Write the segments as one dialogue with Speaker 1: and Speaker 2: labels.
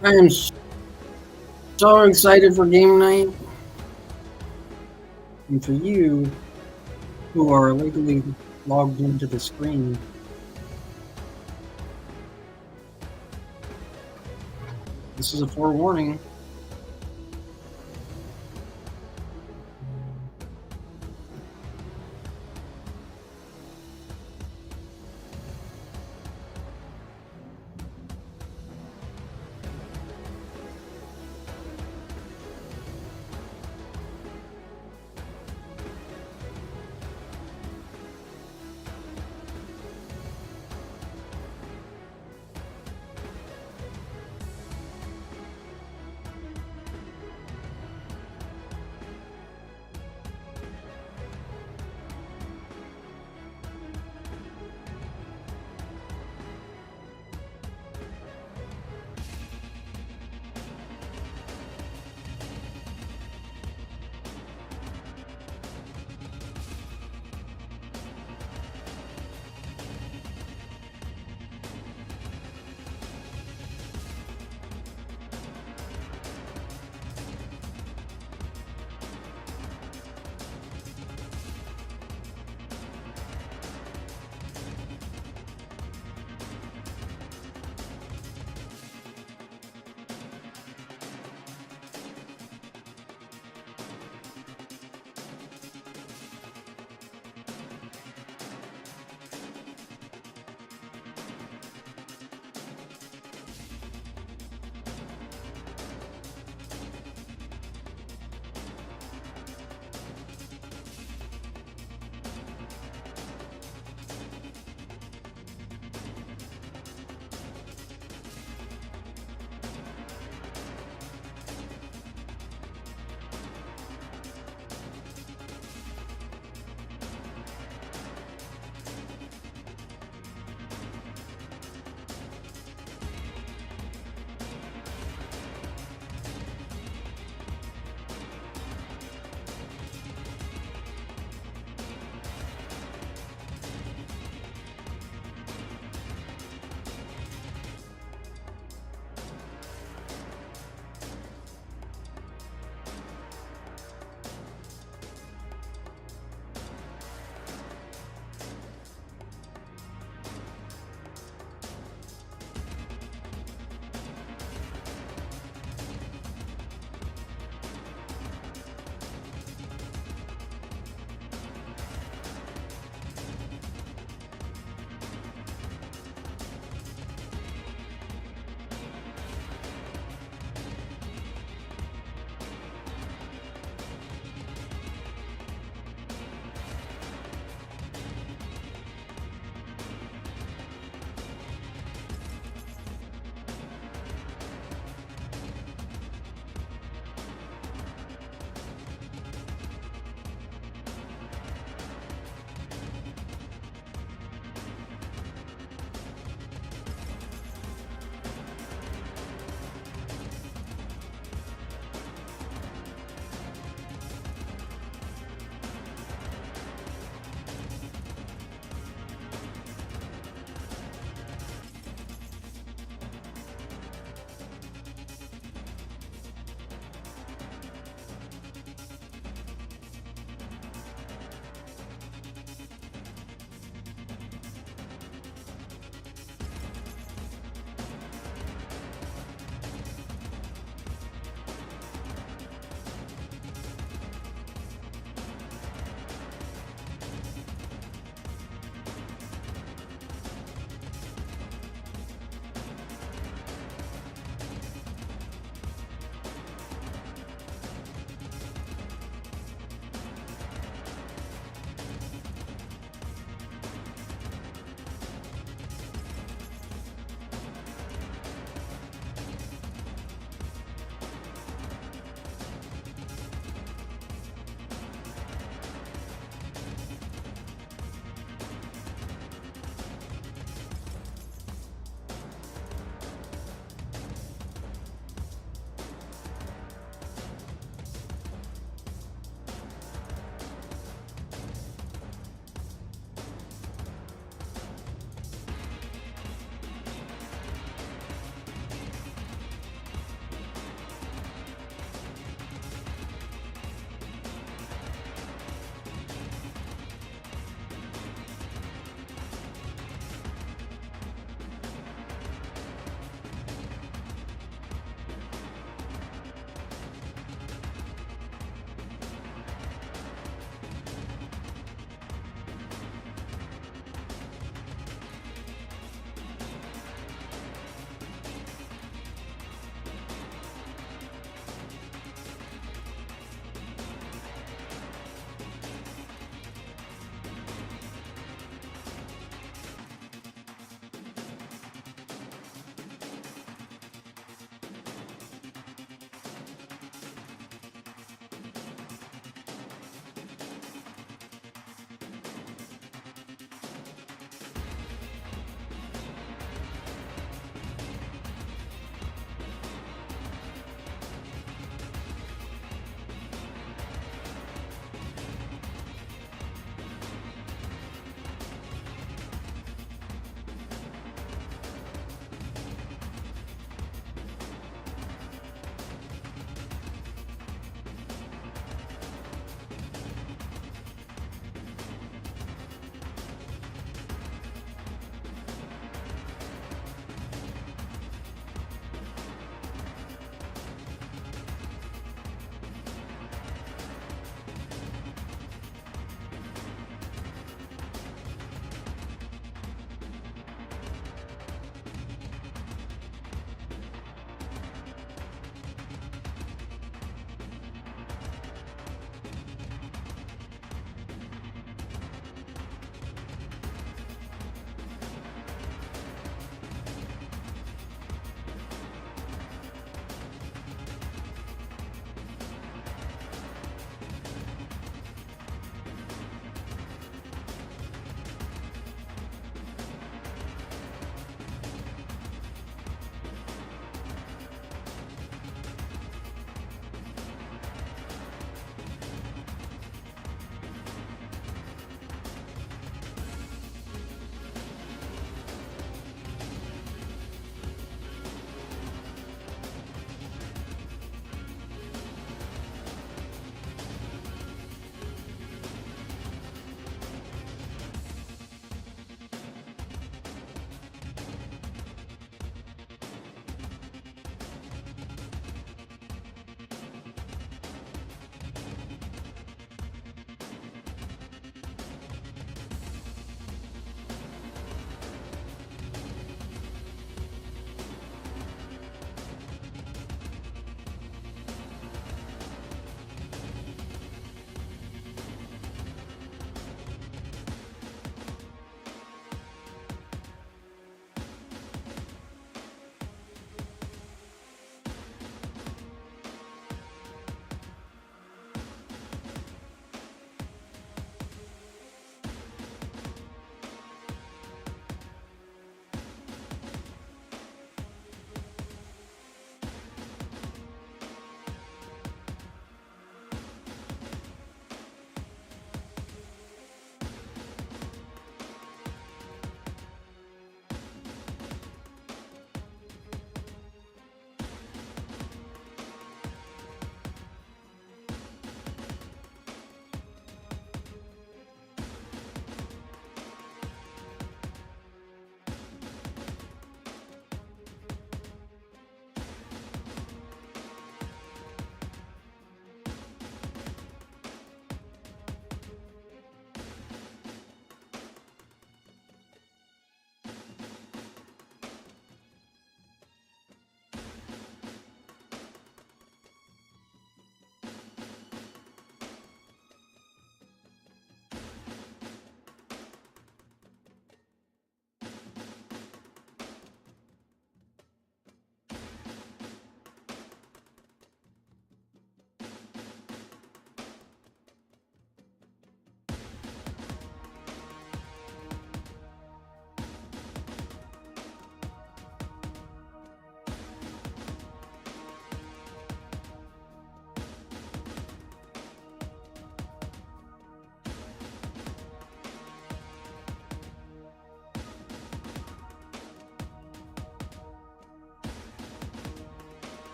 Speaker 1: I am so excited for game night. And for you who are illegally logged into the screen, this is a forewarning.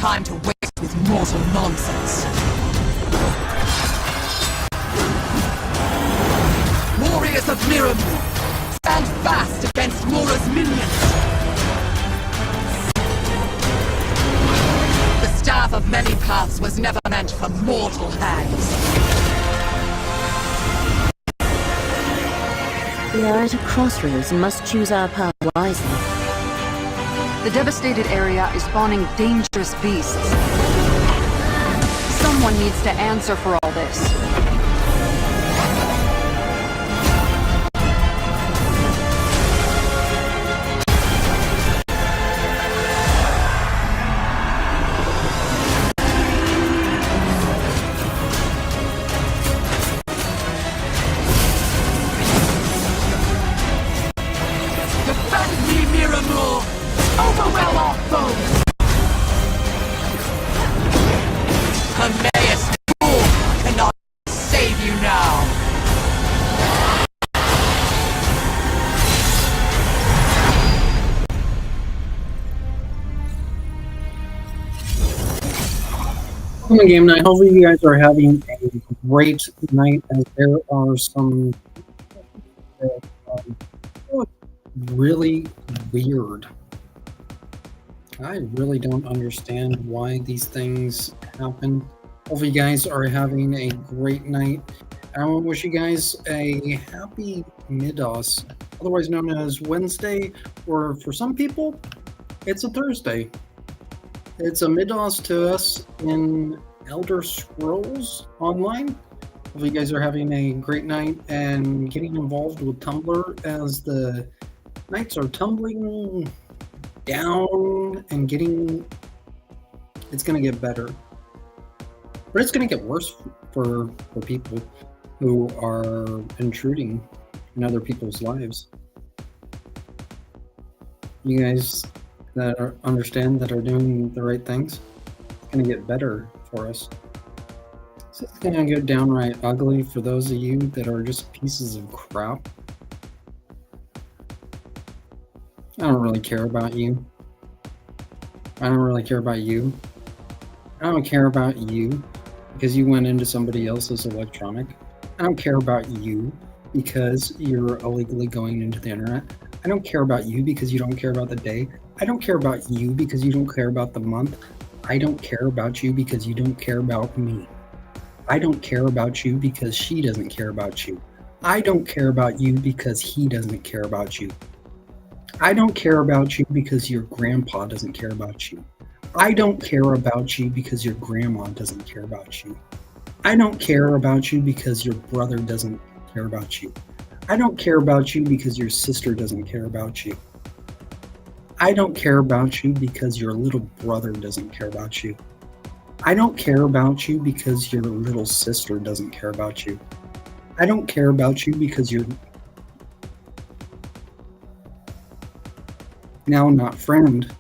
Speaker 2: time to waste with mortal nonsense. Warriors of Miramu, stand fast against Mora's minions! The Staff of Many Paths was never meant for mortal hands.
Speaker 3: We are at a crossroads and must choose our path wisely.
Speaker 4: The devastated area is spawning dangerous beasts. Someone needs to answer for all this.
Speaker 2: Defend me, Miramu! Overwhelm our foes! Hermaeus Fool cannot save you now!
Speaker 1: Welcome to game night. Hopefully you guys are having a great night, as there are some really weird. I really don't understand why these things happen. Hopefully you guys are having a great night. I want to wish you guys a happy Midos, otherwise known as Wednesday, or for some people, it's a Thursday. It's a Midos to us in Elder Scrolls Online. Hopefully you guys are having a great night and getting involved with Tumblr as the nights are tumbling down and getting... It's going to get better. But it's going to get worse for people who are intruding in other people's lives. You guys that understand that are doing the right things, it's going to get better for us. So it's going to get downright ugly for those of you that are just pieces of crap. I don't really care about you. I don't really care about you. I don't care about you because you went into somebody else's electronic. I don't care about you because you're illegally going into the internet. I don't care about you because you don't care about the day. I don't care about you because you don't care about the month. I don't care about you because you don't care about me. I don't care about you because she doesn't care about you. I don't care about you because he doesn't care about you. I don't care about you because your grandpa doesn't care about you. I don't care about you because your grandma doesn't care about you. I don't care about you because your brother doesn't care about you. I don't care about you because your sister doesn't care about you. I don't care about you because your little brother doesn't care about you. I don't care about you because your little sister doesn't care about you. I don't care about you because your now not friend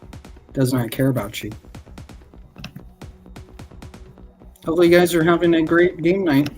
Speaker 1: does not care about you. Hopefully you guys are having a great game night.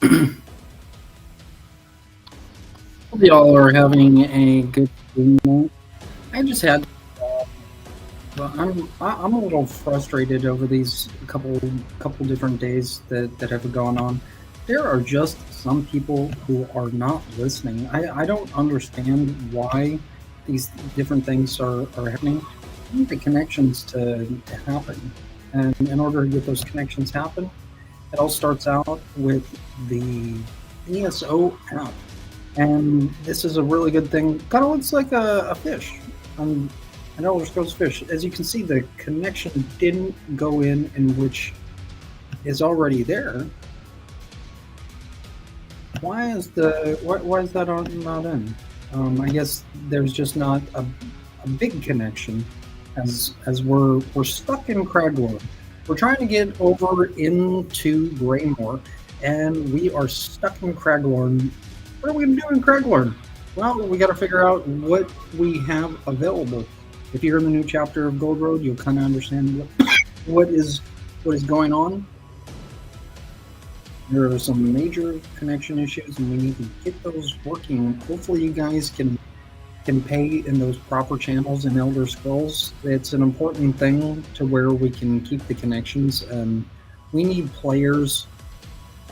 Speaker 1: Hope y'all are having a good night. I just had. Well, I'm a little frustrated over these couple different days that have gone on. There are just some people who are not listening. I don't understand why these different things are happening. I need the connections to happen, and in order to get those connections happen, it all starts out with the ESO app. And this is a really good thing. Kind of looks like a fish. Um, an Elder Scrolls fish. As you can see, the connection didn't go in which is already there. Why is why is that not in? I guess there's just not a big connection, as we're stuck in Craglorn. We're trying to get over into Greymore, and we are stuck in Craglorn. What are we going to do in Craglorn? Well, we got to figure out what we have available. If you're in the new chapter of Gold Road, you'll kind of understand what is going on. There are some major connection issues, and we need to get those working. Hopefully, you guys can pay in those proper channels in Elder Scrolls. It's an important thing to where we can keep the connections, and we need players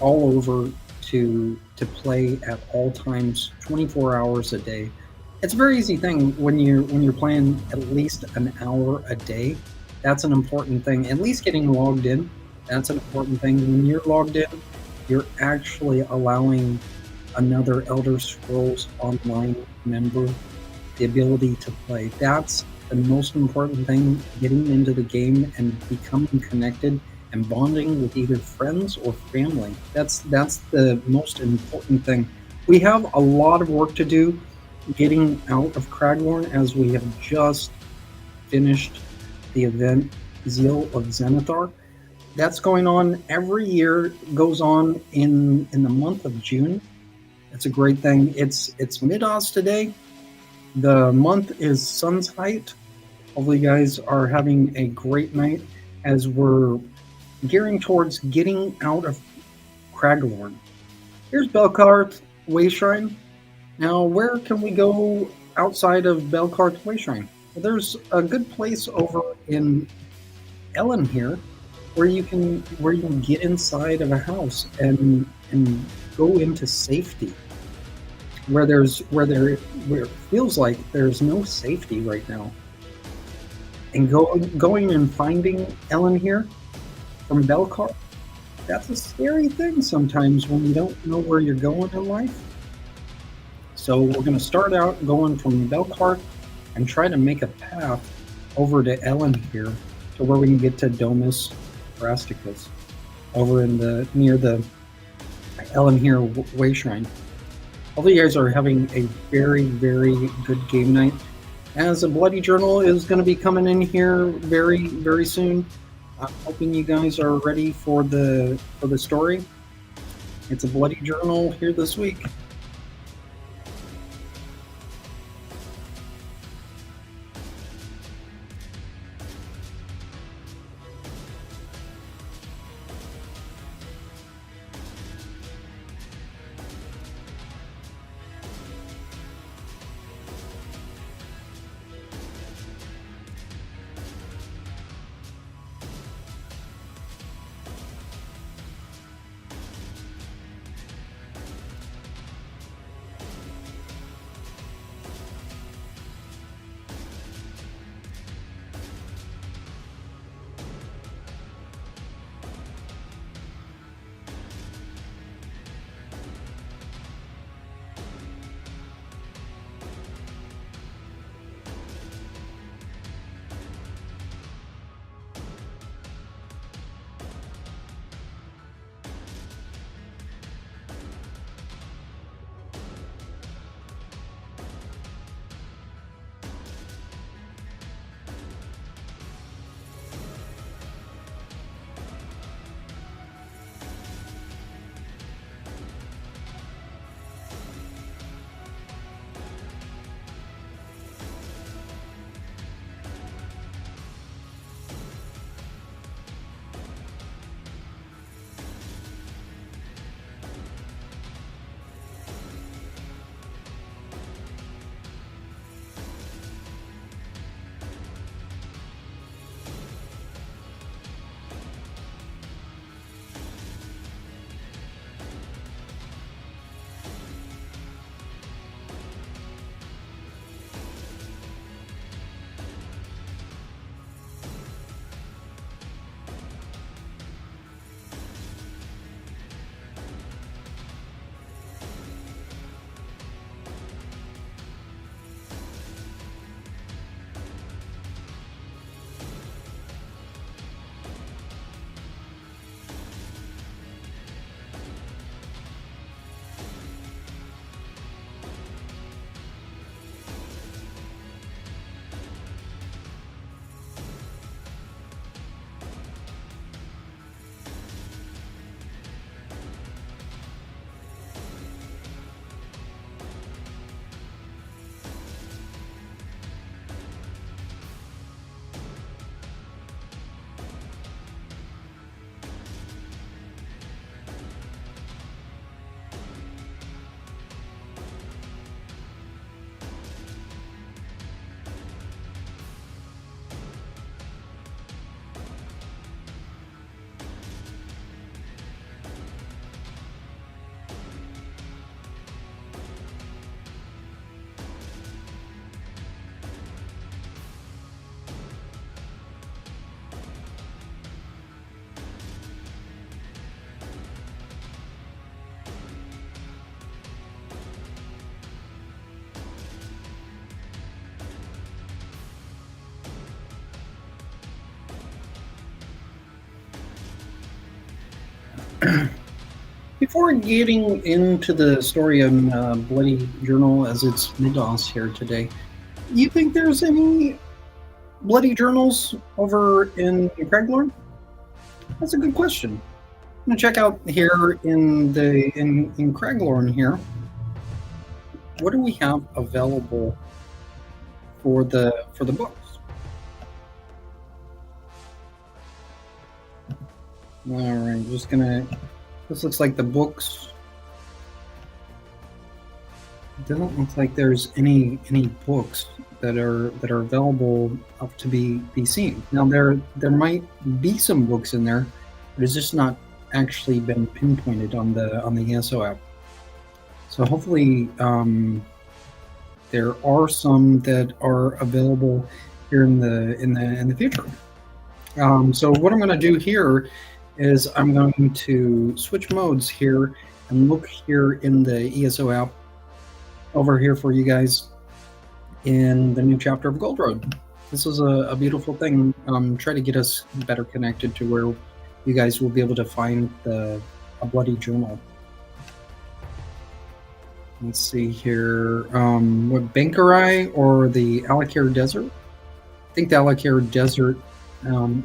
Speaker 1: all over to play at all times, 24 hours a day. It's a very easy thing when you're playing at least an hour a day. That's an important thing. At least getting logged in, that's an important thing. When you're logged in, you're actually allowing another Elder Scrolls Online member the ability to play. That's the most important thing, getting into the game and becoming connected and bonding with either friends or family. That's the most important thing. We have a lot of work to do getting out of Craglorn, as we have just finished the event Zeal of Zenithar. That's going on every year, goes on in the month of June. It's a great thing. It's Midos today. The month is Sun's Height. Hopefully you guys are having a great night as we're gearing towards getting out of Craglorn. Here's Belcart Wayshrine. Now, where can we go outside of Belcart Wayshrine? Well, there's a good place over in Ellen here where you can get inside of a house and go into safety. Where it feels like there's no safety right now. And going and finding Ellen here from Belcart, that's a scary thing sometimes when you don't know where you're going in life. So we're going to start out going from Belcart and try to make a path over to Ellen here to where we can get to Domus Drasticus over in near the Ellen here Wayshrine. Hopefully you guys are having a very, very good game night. As a Bloody Journal is going to be coming in here very, very soon. I'm hoping you guys are ready for the story. It's a Bloody Journal here this week. Before getting into the story on Bloody Journal as it's Midos here today, you think there's any Bloody Journals over in Craiglorn? That's a good question. I'm gonna check out here in Craiglorn here. What do we have available for the books? All right, just gonna. This looks like the books. It doesn't look like there's any books that are available up to be seen. Now there might be some books in there, but it's just not actually been pinpointed on the ESO app. So hopefully there are some that are available here in the future. So what I'm going to do here is I'm going to switch modes here and look here in the ESO app over here for you guys in the new chapter of Gold Road. This is a beautiful thing. Try to get us better connected to where you guys will be able to find a Bloody Journal. Let's see here. What, Bankerai or the Alakir Desert? I think the Alakir Desert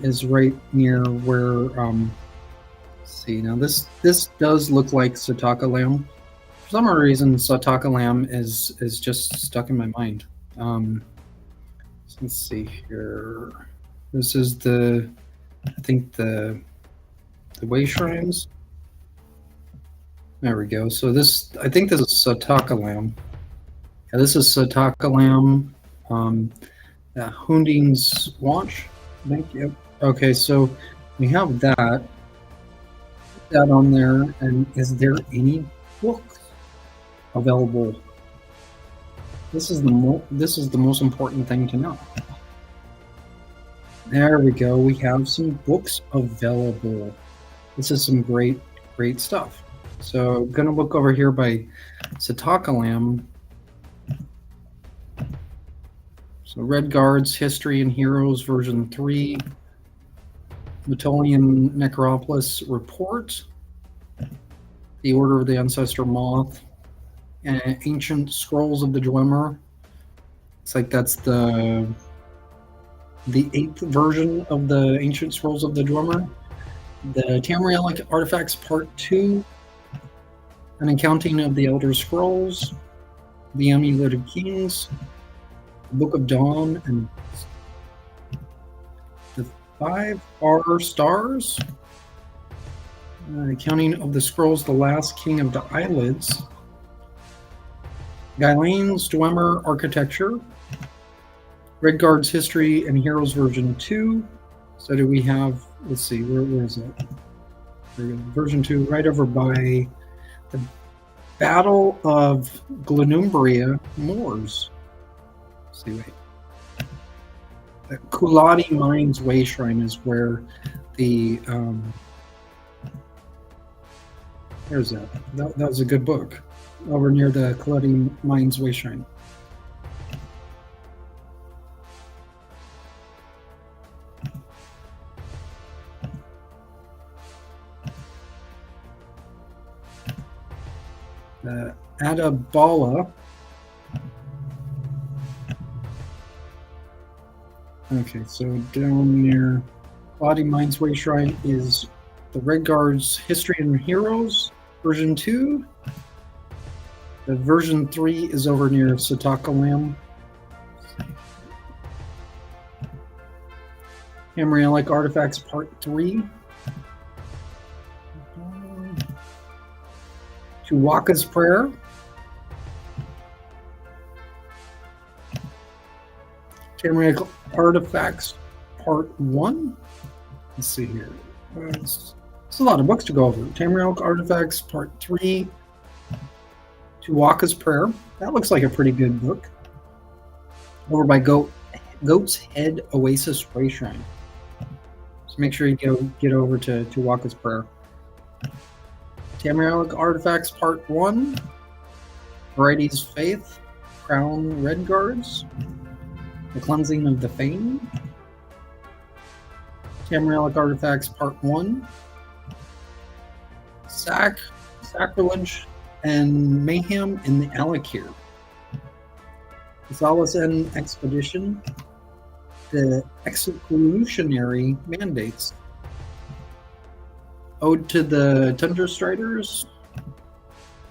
Speaker 1: is right near where. Let's see, now this does look like Sataka Lam. For some reason, Sataka Lam is just stuck in my mind. So let's see here. This is I think the way shrines. There we go. So I think this is Sataka Lam. Yeah, this is Sataka Lam. Hunding's Watch. I think. Yep. Okay, so we have that on there. And is there any books available? This is the most important thing to know. There we go. We have some books available. This is some great stuff. So I'm gonna look over here by Sataka Lam. So Red Guards, History and Heroes, version 3. Metolian Necropolis Report. The Order of the Ancestor Moth. And Ancient Scrolls of the Dwemer. It's like that's the 8th version of the Ancient Scrolls of the Dwemer. The Tamrielic Artifacts Part 2. An Accounting of the Elder Scrolls. The Amulet of Kings. The Book of Dawn, and the 5 Stars. Accounting of the Scrolls, The Last King of the Eyelids. Guylane's Dwemer Architecture. Redguard's History and Heroes version 2. So do we have, let's see, where is it? Version 2, right over by the Battle of Glenumbria Moors. Let's see, wait. The Kulati Mines Way Shrine is where the there's that. That was a good book. Over near the Kulati Mines Way Shrine. Adabala. Okay, so down near Body Mines Way Shrine is the Red Guards History and Heroes, version 2. The version 3 is over near Sataka Lam. Tamrielic Artifacts Part 3. Tuwaka's Prayer. Tamrielic Artifacts Part 1. Let's see here. It's a lot of books to go over. Tamrielic Artifacts Part 3. Tuwaka's Prayer. That looks like a pretty good book. Over by Goat's Head Oasis Way Shrine. So make sure you get over to Tuwaka's Prayer. Tamrielic Artifacts Part 1. Variety's Faith. Crown Red Guards. The Cleansing of the Fane. Tamrielic Artifacts Part 1. Sacrilege and Mayhem in the Alakir. Zalazen Expedition. The Executionary Mandates. Ode to the Tundra Striders.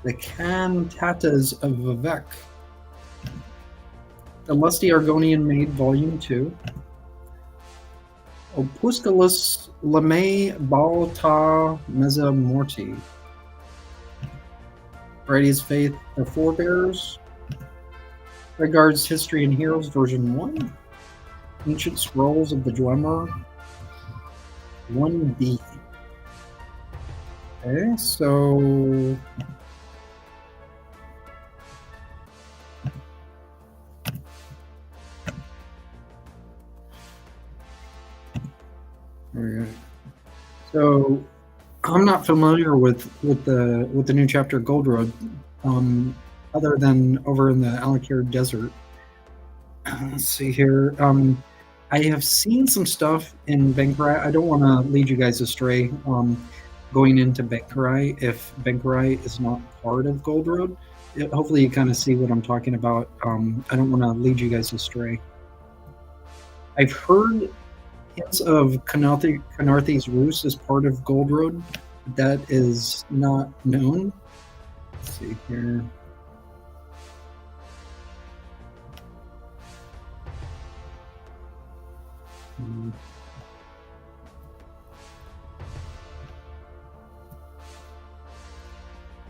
Speaker 1: The Cantatas of Vivek. The Lusty Argonian Maid, Volume 2. Opusculus Lame Balta Meza Morti. Variety's Faith, The Forebears. Redguard's History and Heroes, Version 1. Ancient Scrolls of the Dwemer, 1B. Okay, so... So, I'm not familiar with the new chapter Gold Road, other than over in the Alakir Desert. Let's see here. I have seen some stuff in Benkarai. I don't want to lead you guys astray going into Benkarai if Benkarai is not part of Gold Road. Hopefully you kind of see what I'm talking about. I don't want to lead you guys astray. I've heard hints of Canarthi's Roost as part of Gold Road. That is not known. Let's see here.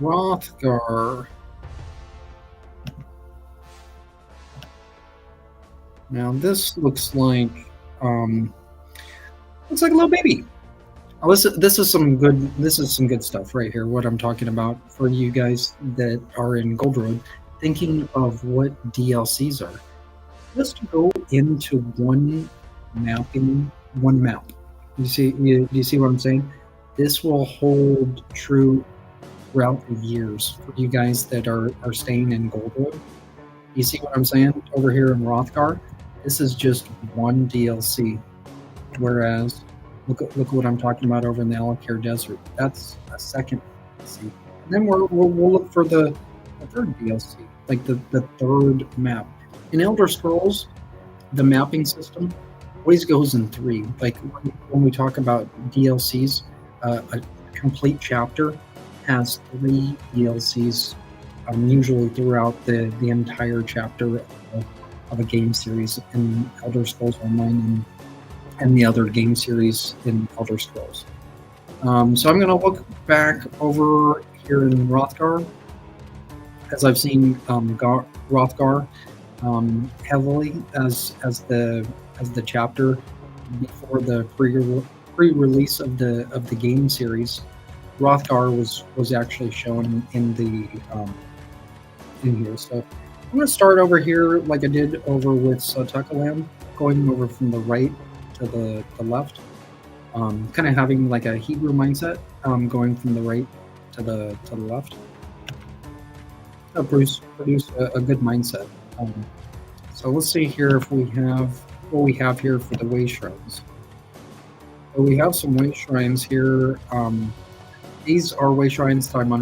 Speaker 1: Rothgar. Now this looks like a little baby. This is some good stuff right here. What I'm talking about for you guys that are in Gold Road, thinking of what DLCs are. Just go into one map. You see what I'm saying? This will hold true throughout the years for you guys that are staying in Gold Road. You see what I'm saying over here in Rothgar? This is just one DLC, whereas look what I'm talking about over in the Alakir Desert. That's a second DLC. And then we'll look for the third DLC, like the third map. In Elder Scrolls, the mapping system always goes in 3. Like when we talk about DLCs, a complete chapter has 3 DLCs, usually throughout the entire chapter of a game series in Elder Scrolls Online and the other game series in Elder Scrolls. So I'm going to look back over here in Rothgar, as I've seen Rothgar heavily as the chapter before the pre-release of the game series. Rothgar was actually shown in here. So I'm going to start over here like I did over with Sllocsredle, going over from the right to the left, kind of having like a Hebrew mindset, going from the right to the left. Produce a good mindset. So let's see here if we have what we have here for the way shrines. So we have some way shrines here. These are way shrines that I'm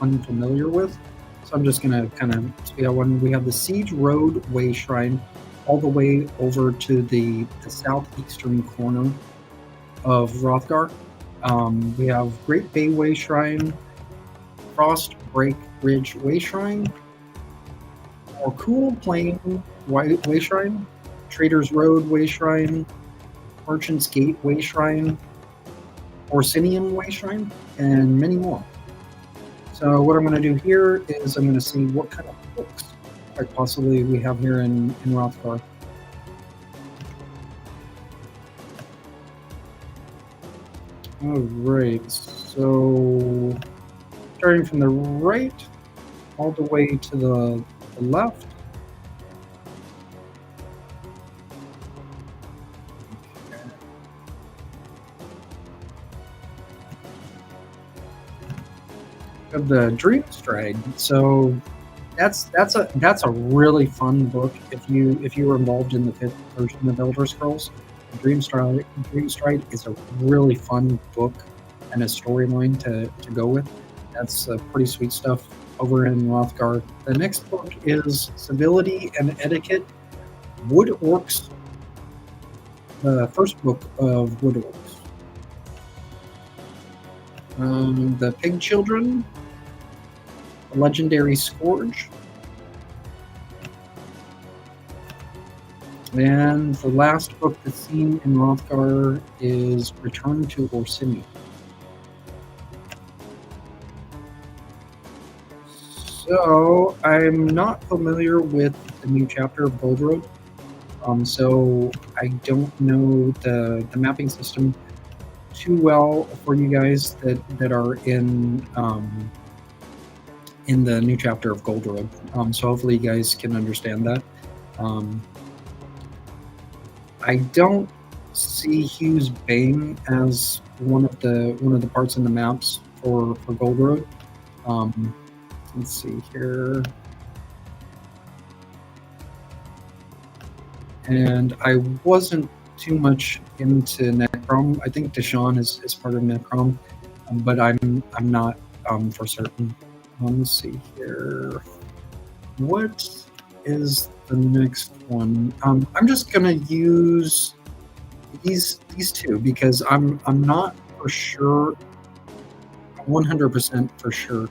Speaker 1: unfamiliar with, so I'm just gonna kind of see how one. We have the Siege Road Way Shrine, all the way over to the southeastern corner of Rothgar. We have Great Bay Way Shrine, Frost Break Ridge Way Shrine, or Cool Plain Way Shrine, Traders Road Way Shrine, Merchants Gate Way Shrine, Orsinium Way Shrine, and many more. So what I'm going to do here is I'm going to see what kind of books quite possibly we have here in Rothgar. All right, so starting from the right all the way to the left. Of the Dreamstride. So that's a really fun book if you were involved in the 5th version of Elder Scrolls. Dreamstride is a really fun book and a storyline to go with. That's pretty sweet stuff over in Rothgar. The next book is Civility and Etiquette, Wood Orcs. The first book of Wood Orcs. The Pig Children, the Legendary Scourge, and the last book that's seen in Rothgar is Return to Orsini. So I'm not familiar with the new chapter of Gold Road, so I don't know the mapping system too well for you guys that are in the new chapter of Gold Road. So hopefully you guys can understand that. I don't see Hugh's Bane as one of the parts in the maps for Gold Road. Let's see here. And I wasn't too much into Necrom. I think Deshaun is part of Necrom, but I'm not for certain. Let's see here. What is the next one? I'm just gonna use these two because I'm not for sure, 100% for sure.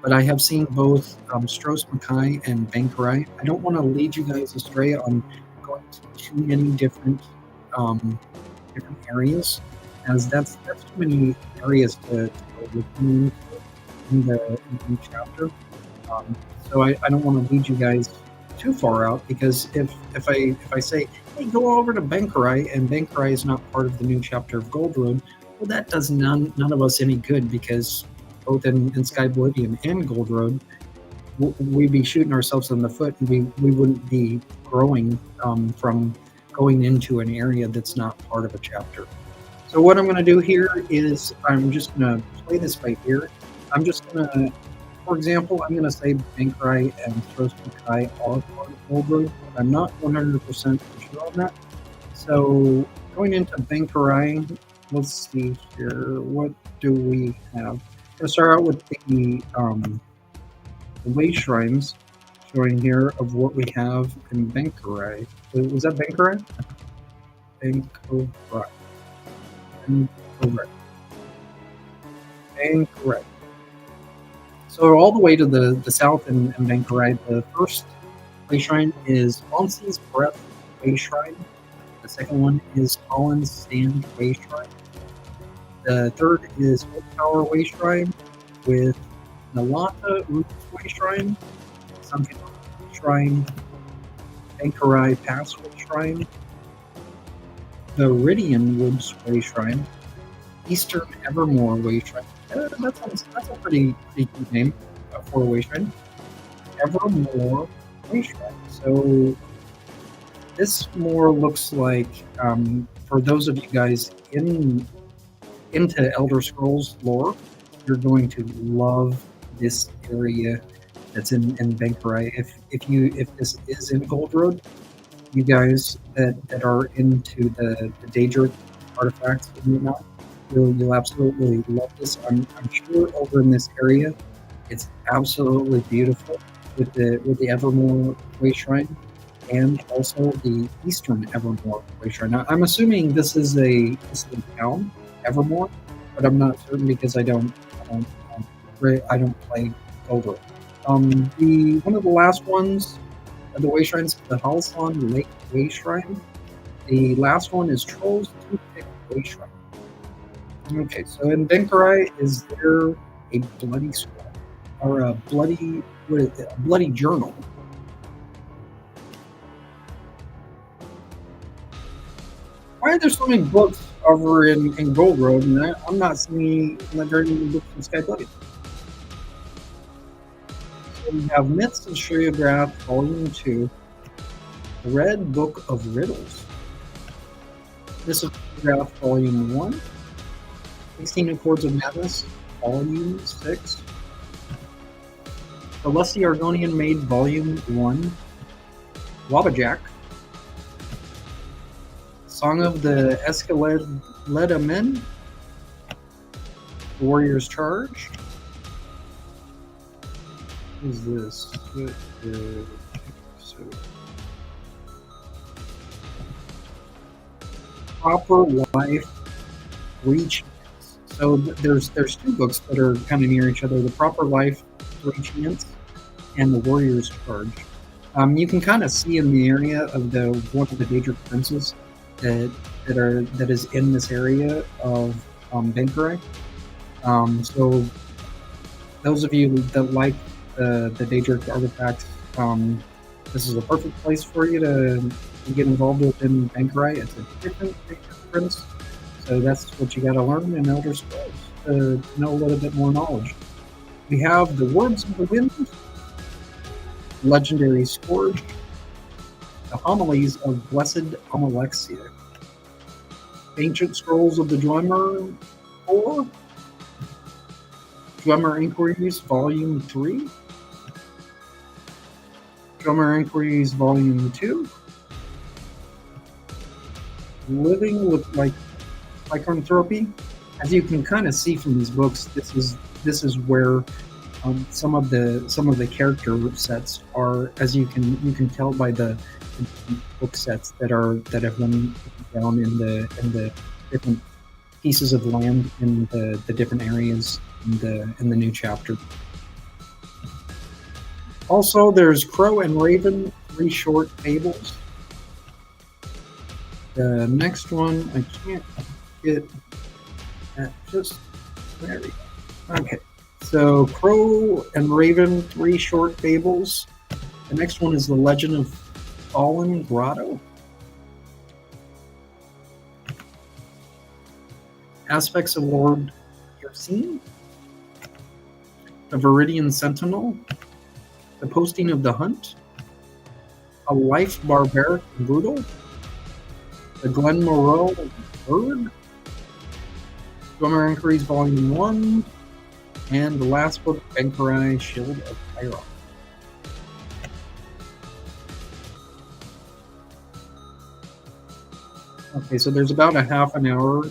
Speaker 1: But I have seen both Stros Mackay and Bankarai. I don't want to lead you guys astray on going to too many different areas, as that's too many areas to go within in the chapter. So I don't want to lead you guys too far out, because if I say, hey, go over to Bankarai, and Bankarai is not part of the new chapter of Gold Road, well, that does none of us any good, because both in Sky Oblivion and Gold Road, we'd be shooting ourselves in the foot, and we wouldn't be growing from going into an area that's not part of a chapter. So what I'm going to do here is I'm just going to play this by ear. I'm just going to, for example, I'm going to say Bankarai and Stros Mackay are part of Gold Road, but I'm not 100% sure on that. So going into Bankarai, let's see here, what do we have? I'm going to start out with the way shrines showing here of what we have in Bankarai. Was that Bankarai? Bankarai. Bankarai. So all the way to the south in Bankarai, the first way shrine is Monsi's Breath Way Shrine. The second one is Holland's Sand Way Shrine. The third is Oak Tower Way Shrine with Nalata Roots Way Shrine, Sunken Shrine, Bankarai Pass Way Shrine, the Ridian Woods Way Shrine, Eastern Evermore Way Shrine. That's a pretty good name for a way shrine. Evermore Way Shrine. So this more looks like, for those of you guys into Elder Scrolls lore, you're going to love this area that's in Bankarai. If this is in Gold Road, you guys that are into the Daedric artifacts and whatnot, you'll absolutely love this. I'm sure over in this area, it's absolutely beautiful with the Evermore Way Shrine and also the Eastern Evermore Way Shrine. Now, I'm assuming this is a town, Evermore, but I'm not certain because I don't play Gold Road. One of the last ones, the way shrines, the Halsan Lake Way Shrine. The last one is Troll's Toothpick Way Shrine. Okay, so in Bankarai, is there a bloody scroll or a bloody journal? Why are there so many books over in Gold Road, and I'm not seeing very many books in Sky Oblivion? So we have Myths of Sllocsredle, Volume 2, The Red Book of Riddles. Myths of Sllocsredle, Volume 1, 16 Accords of Madness, Volume 6, The Lusty Argonian Maid, Volume 1, Wabajack, Song of the Escaleda Men, The warriors charge. What is this? So, proper life reach. So there's two books that are kind of near each other: the Proper Life, 3 Chance, and the Warrior's Charge. You can kind of see in the area of the one of the Daedric princes that is in this area of Bankerai. So those of you that like the Daedric artifacts, this is a perfect place for you to get involved with in Bankerai. It's a different Daedric prince. So that's what you got to learn in Elder Scrolls to know a little bit more knowledge. We have the Words of the Wind, Legendary Scourge, the Homilies of Blessed Amalexia, Ancient Scrolls of the Dwemer 4, Dwemer Inquiries Volume 3, Dwemer Inquiries Volume 2, Living with Lycanthropy. As you can kind of see from these books, this is where some of the character sets are, as you can tell by the book sets that have been down in the different pieces of land in the different areas in the new chapter. Also, there's Crow and Raven, 3 short fables. The next one I can't get at just there we go. Okay. So, Crow and Raven, 3 short fables. The next one is The Legend of Fallen Grotto. Aspects of Lord Yersin. The Viridian Sentinel. The Posting of the Hunt. A Life Barbaric and Brutal. The Glen Moreau Bird. Dwemer Inquiries Volume 1. And the last book, Bankerai, Shield of Tyron. Okay, so there's about a half an hour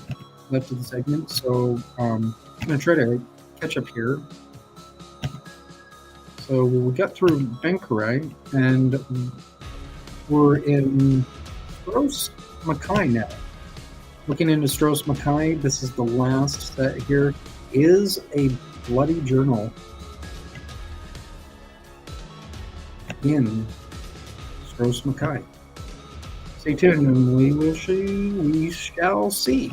Speaker 1: left of the segment, so I'm going to try to catch up here. So we got through Bankerai, and we're in Stros Mackay now. Looking into Stros Mackay, this is the last set here, is a Bloody Journal in Stros Mackay. Stay tuned and we shall see.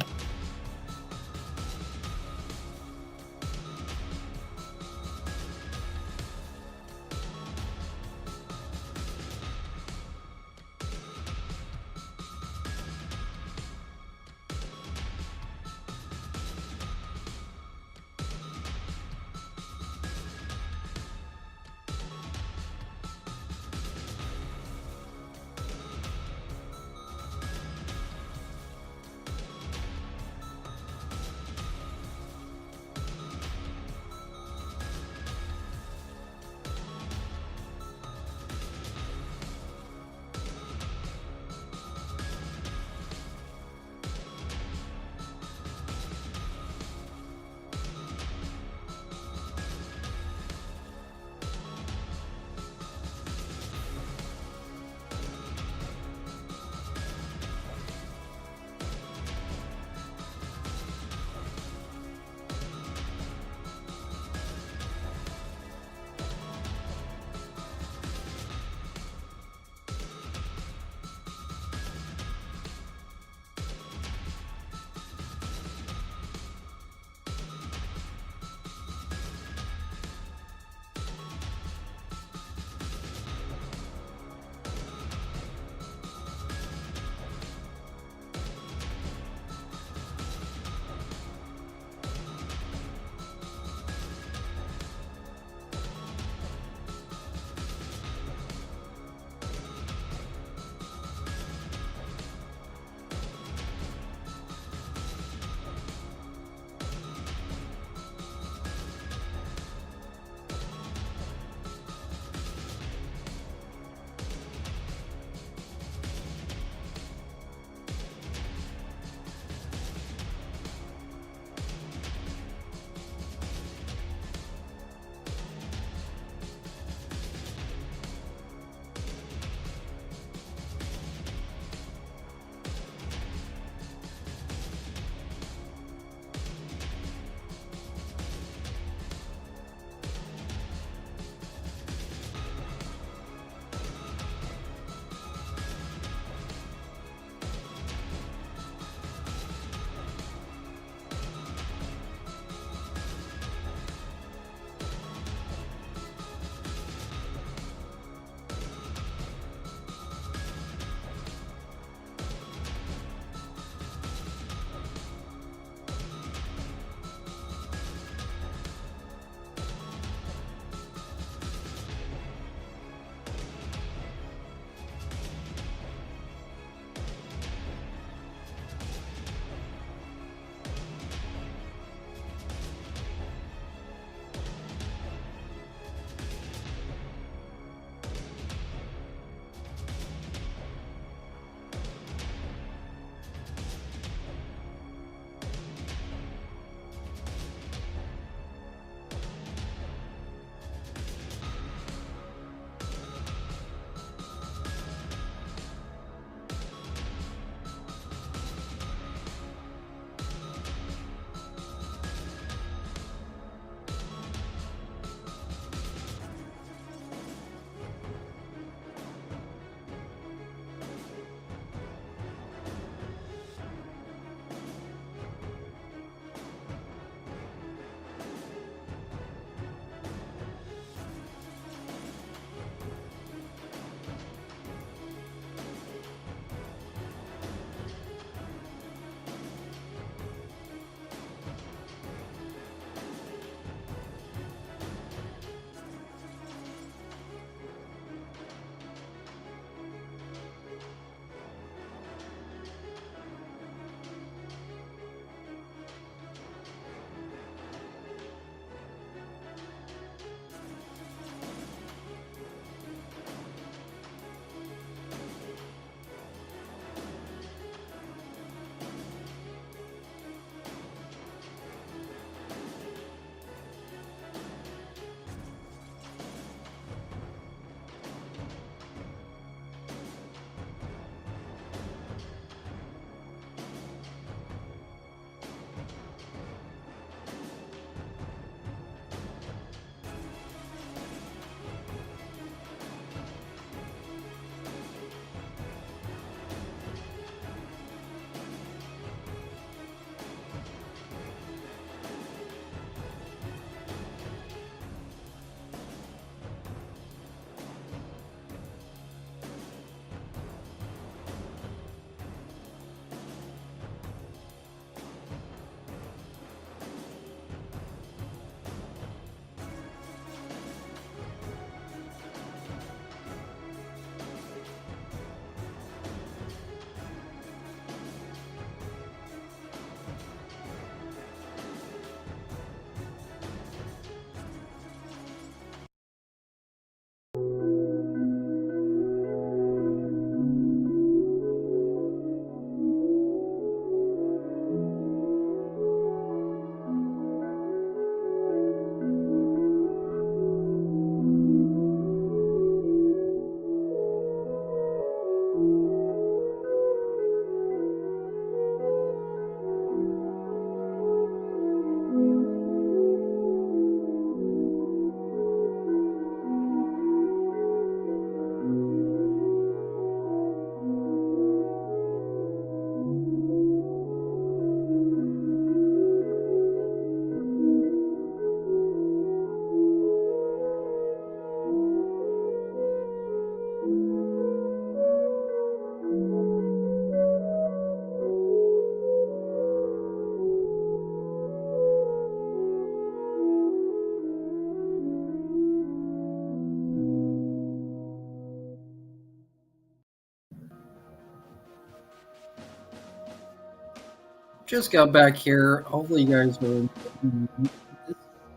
Speaker 1: just got back here. Hopefully, you guys are.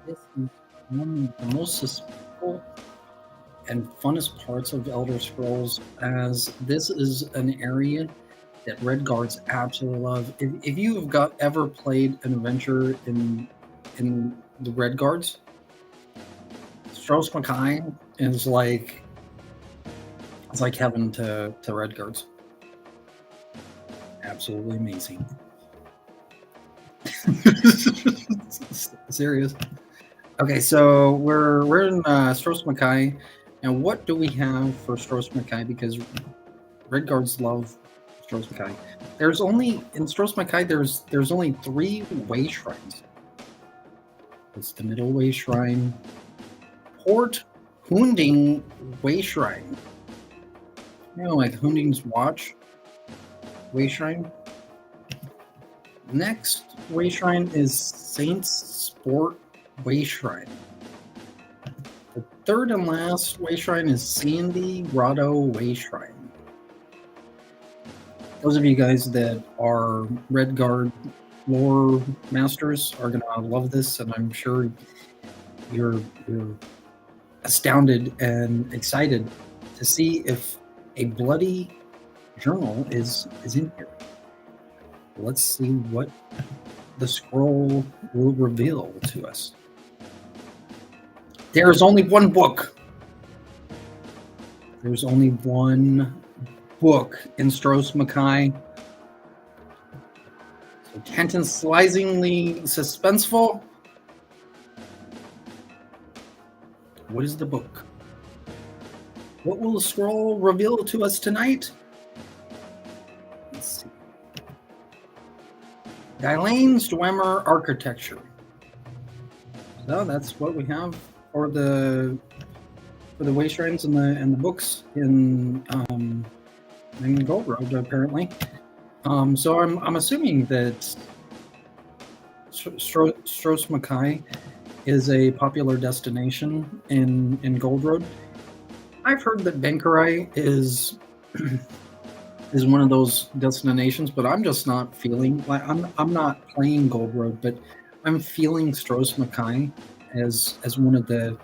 Speaker 1: This is one of the most suspenseful and funnest parts of Elder Scrolls, as this is an area that Red Guards absolutely love. If you have ever played an adventure in the Red Guards, Stros Mackay is like it's like heaven to Red Guards. Absolutely amazing. Serious. Okay, so we're in Stros Mackay. Now, what do we have for Stros Mackay? Because Red Guards love Stros Mackay. There's only in Stros Mackay. There's only 3 way shrines. It's the Middle Way Shrine, Port Hunding Way Shrine. You know, like Hunding's Watch Way Shrine. Next way shrine is Saints Sport Way Shrine. The third and last way shrine is Sandy Grotto Way Shrine. Those of you guys that are Red Guard lore masters are gonna love this, and I'm sure you're astounded and excited to see if a bloody journal is in here. Let's see what the scroll will reveal to us. There is only one book. There's only one book in Stros Mackay. So tantalizingly suspenseful. What is the book? What will the scroll reveal to us tonight? Let's see. Guylane's Dwemer architecture. So that's what we have for the way shrines and the books in Gold Road, apparently. So I'm assuming that Stros Mackay is a popular destination in Gold Road. I've heard that Bankerai is one of those destinations, but I'm just not feeling like I'm not playing Gold Road, but I'm feeling Stros Mackay as one of the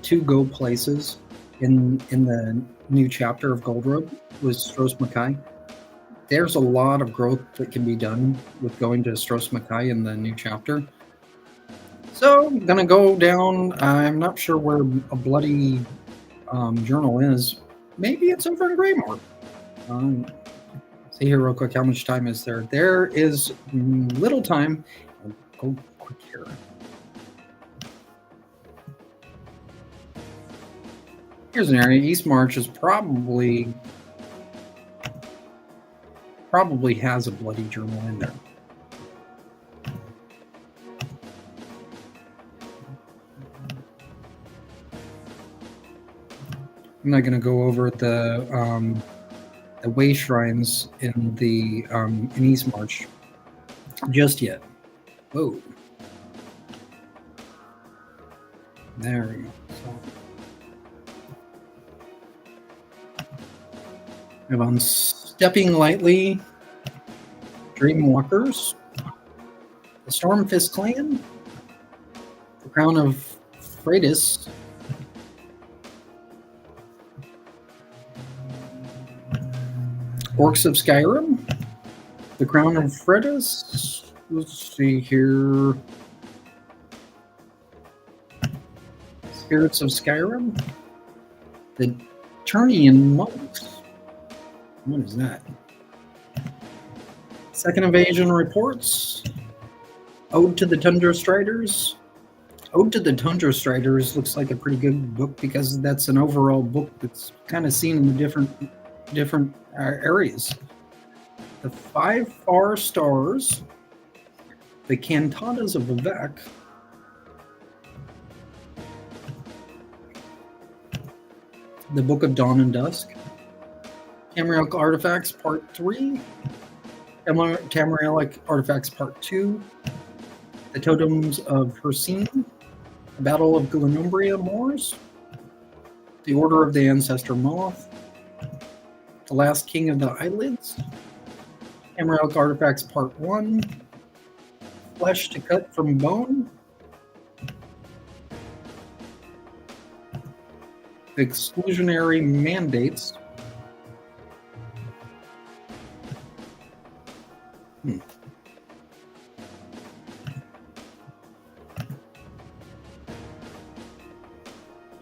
Speaker 1: to-go places in the new chapter of Gold Road was Stros Mackay. There's a lot of growth that can be done with going to Stros Mackay in the new chapter. So I'm gonna go down. I'm not sure where a bloody journal is. Maybe it's over in Greymore. See here real quick, how much time is there? There is little time. I'll go quick here. Here's an area. East March is probably has a bloody journal in there. I'm not going to go over the way shrines in the in East March just yet. Whoa. There we go. So, on Stepping Lightly, Dreamwalkers, the Stormfist Clan, the Crown of Freitas, Orcs of Skyrim, the Crown of Freitas. Let's see here. Spirits of Skyrim, the Turnian Monks. What is that? Second Invasion Reports, Ode to the Tundra Striders. Ode to the Tundra Striders looks like a pretty good book because that's an overall book that's kind of seen in the different areas. The 5 Far Stars, the Cantatas of Vivek, the Book of Dawn and Dusk, Tamrielic Artifacts Part 3, Tamrielic Artifacts Part 2, the Totems of Hercine, the Battle of Glenumbria Moors, the Order of the Ancestor Moth, the Last King of the Eyelids, Tamrielic Artifacts Part 1, flesh to cut from bone. Exclusionary mandates.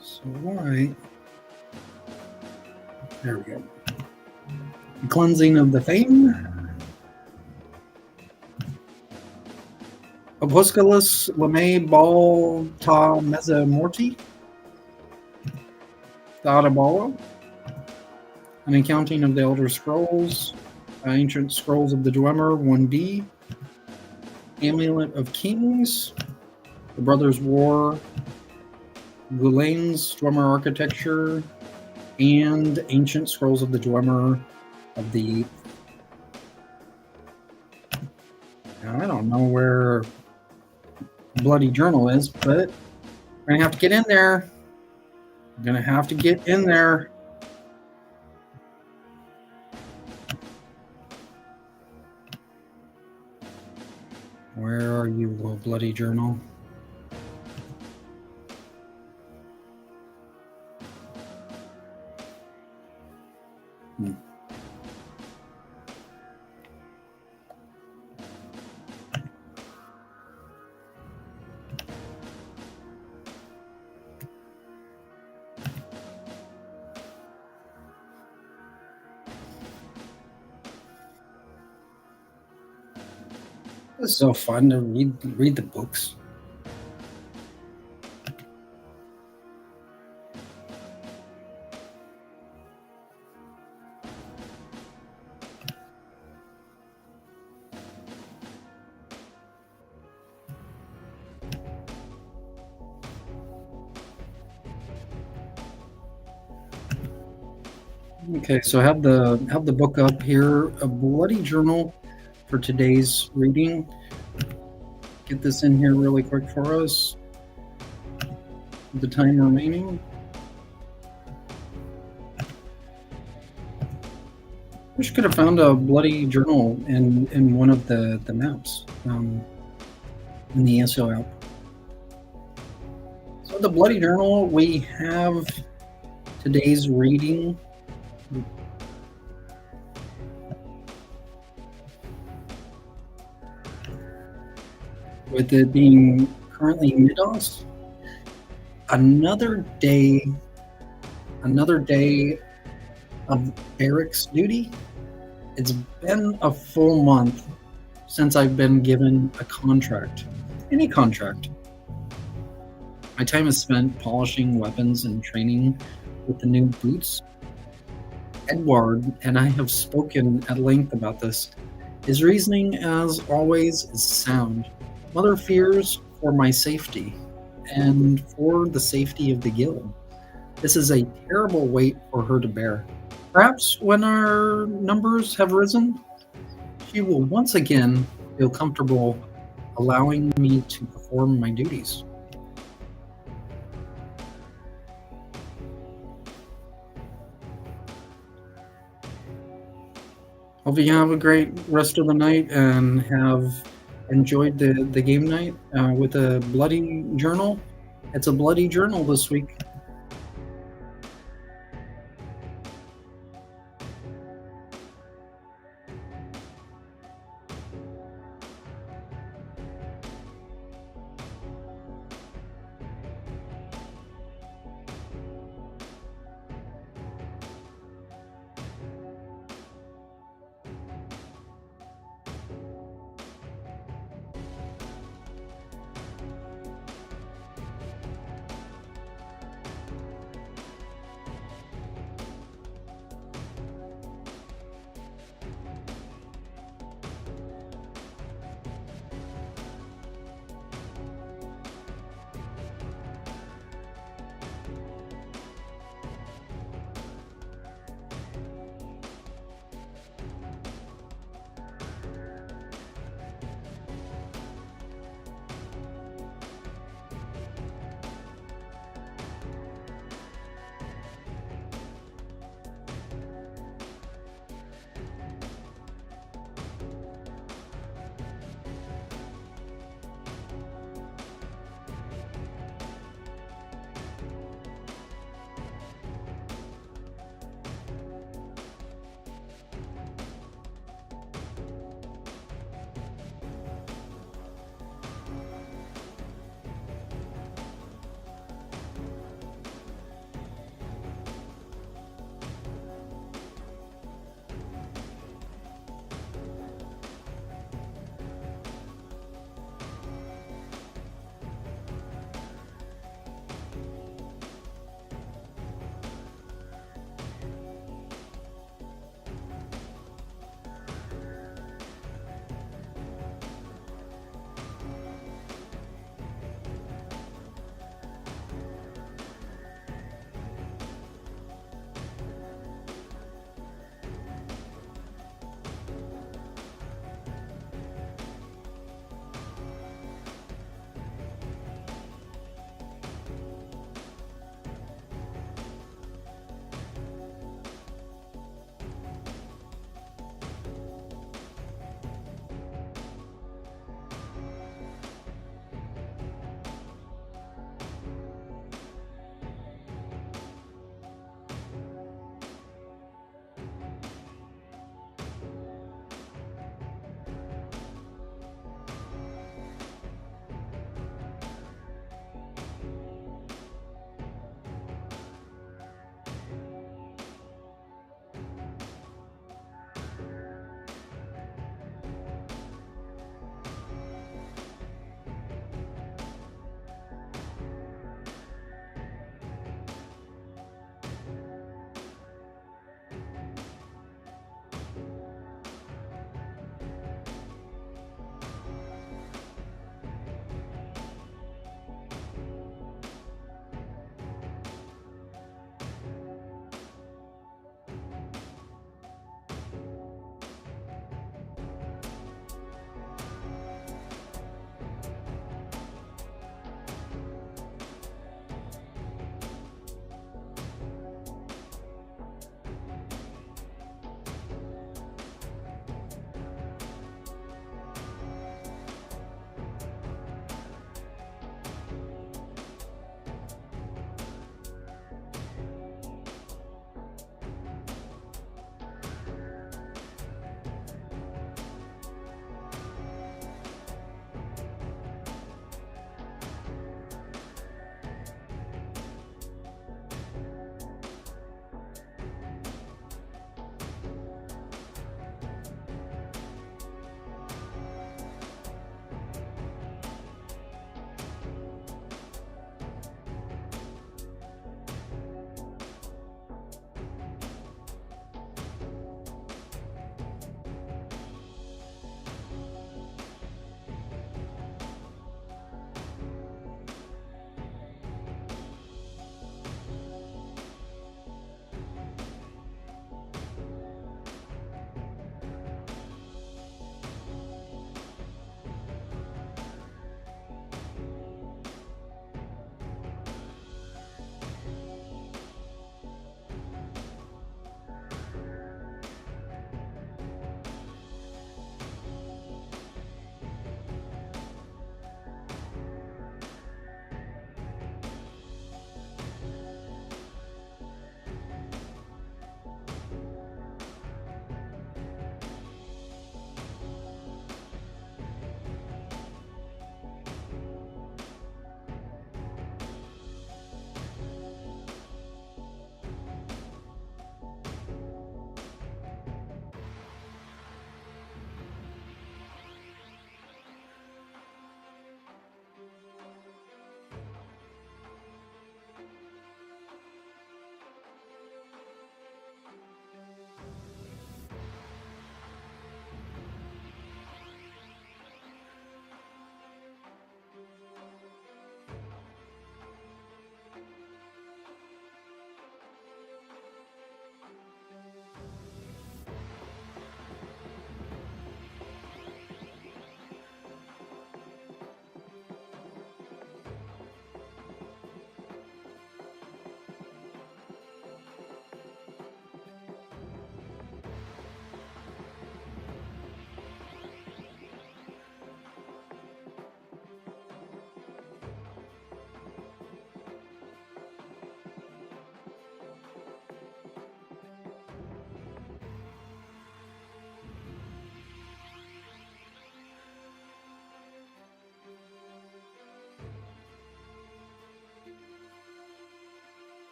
Speaker 1: So why? There we go. Cleansing of the fame. Opusculus lame ball ta meza morti. Thadabalo. An accounting of the Elder Scrolls. Ancient Scrolls of the Dwemer 1D. Amulet of Kings. The Brothers' War. Gulane's Dwemer Architecture. And Ancient Scrolls of the Dwemer of the... Now, I don't know where Bloody Journal is, but we're going to have to get in there. I'm going to have to get in there. Where are you, Bloody Journal? It's so fun to read the books. Okay, so I have the book up here, A Bloody Journal for today's reading. Get this in here really quick for us. The time remaining. Wish could have found a bloody journal in one of the maps in the SO app. So the bloody journal, we have today's reading. With it being currently Midos, another day of barracks duty. It's been a full month since I've been given a contract, any contract. My time is spent polishing weapons and training with the new boots. Edward and I have spoken at length about this. His reasoning, as always, is sound. Mother fears for my safety and for the safety of the guild. This is a terrible weight for her to bear. Perhaps when our numbers have risen, she will once again feel comfortable allowing me to perform my duties. Hope you have a great rest of the night and have enjoyed the game night with a bloody journal. It's a bloody journal this week.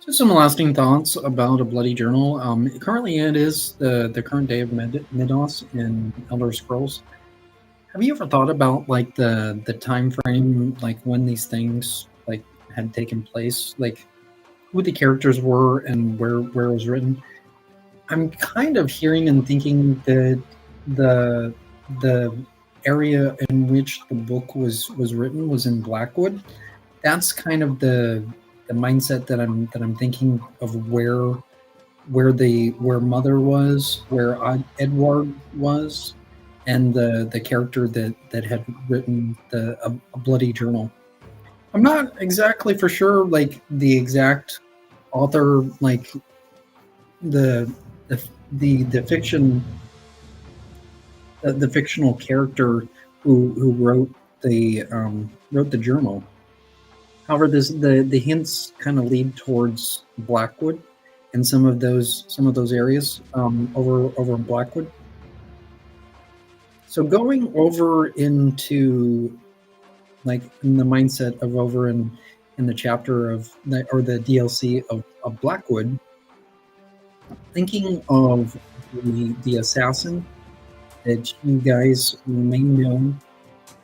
Speaker 1: So some lasting thoughts about a bloody journal. Currently, it is the current day of Midos in Elder Scrolls. Have you ever thought about like the time frame, like when these things like had taken place, like who the characters were and where it was written? I'm kind of hearing and thinking that the the area in which the book was written was in Blackwood. That's kind of the mindset that I'm thinking of where Mother was, where Edward was, and the character that had written a bloody journal. I'm not exactly for sure, like the exact author, like the the fiction, the fictional character who wrote the journal. However, the hints kind of lead towards Blackwood, and some of those areas over in Blackwood. So going over into like in the mindset of over in the chapter of the or the DLC of Blackwood, thinking of the assassin that you guys may know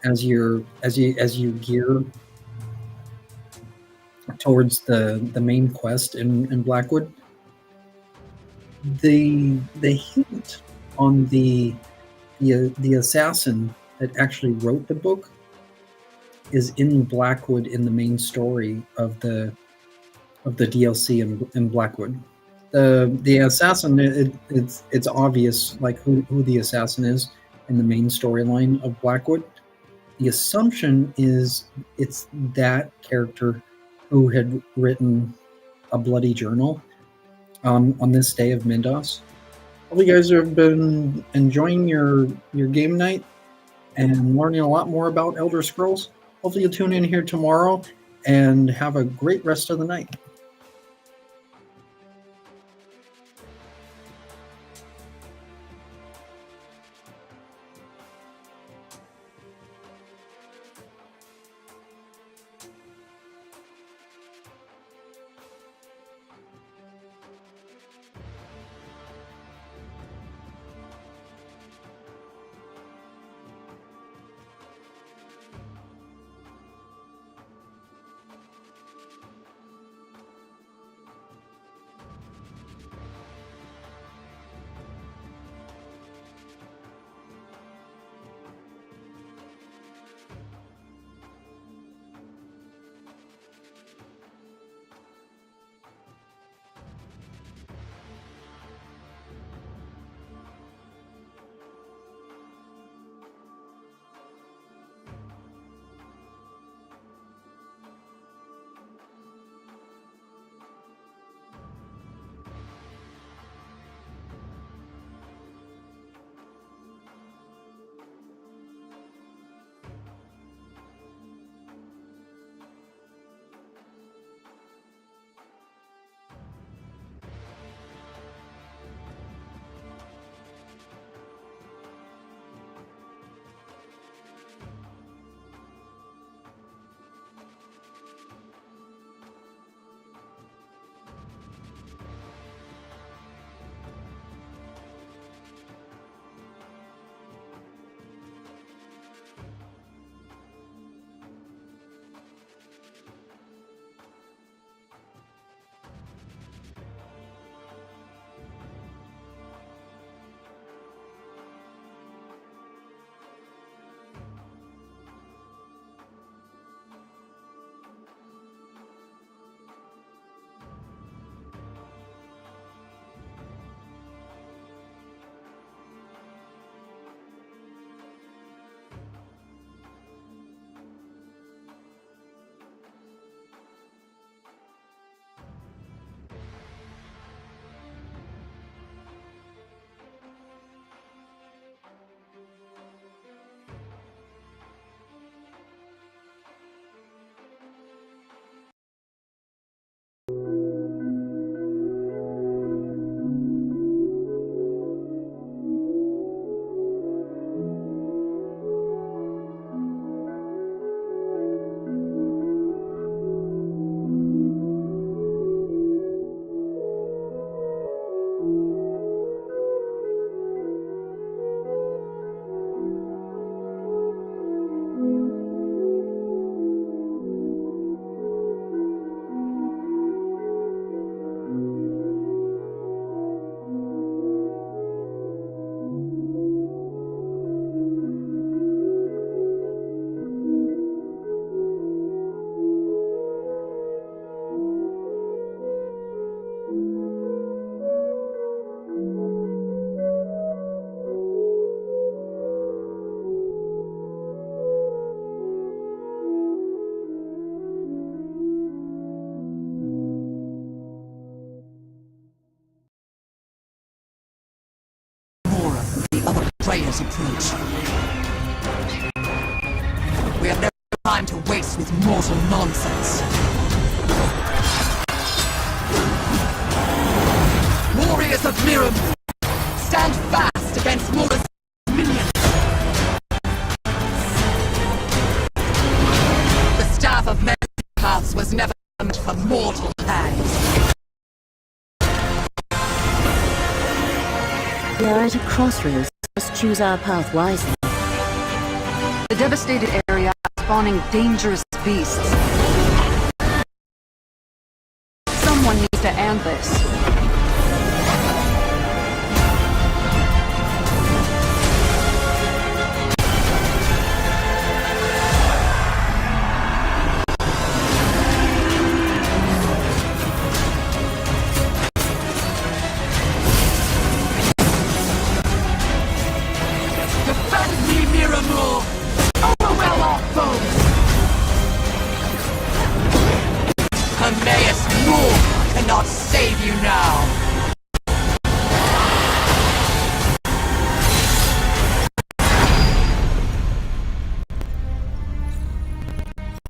Speaker 1: as you gear towards the main quest in Blackwood. The hint on the assassin that actually wrote the book is in Blackwood in the main story of the DLC in Blackwood. The assassin, it's obvious like who the assassin is in the main storyline of Blackwood. The assumption is it's that character who had written a bloody journal on this day of Mindos. Hope you guys have been enjoying your game night and learning a lot more about Elder Scrolls. Hopefully you'll tune in here tomorrow and have a great rest of the night.
Speaker 2: betrayers approach. We have no time to waste with mortal nonsense. Warriors of Miramu, stand fast against Mura's minions. The staff of many paths was never meant for mortal hands.
Speaker 3: We are at a crossroads. Must choose our path wisely.
Speaker 4: The devastated area is spawning dangerous beasts. Someone needs to end this.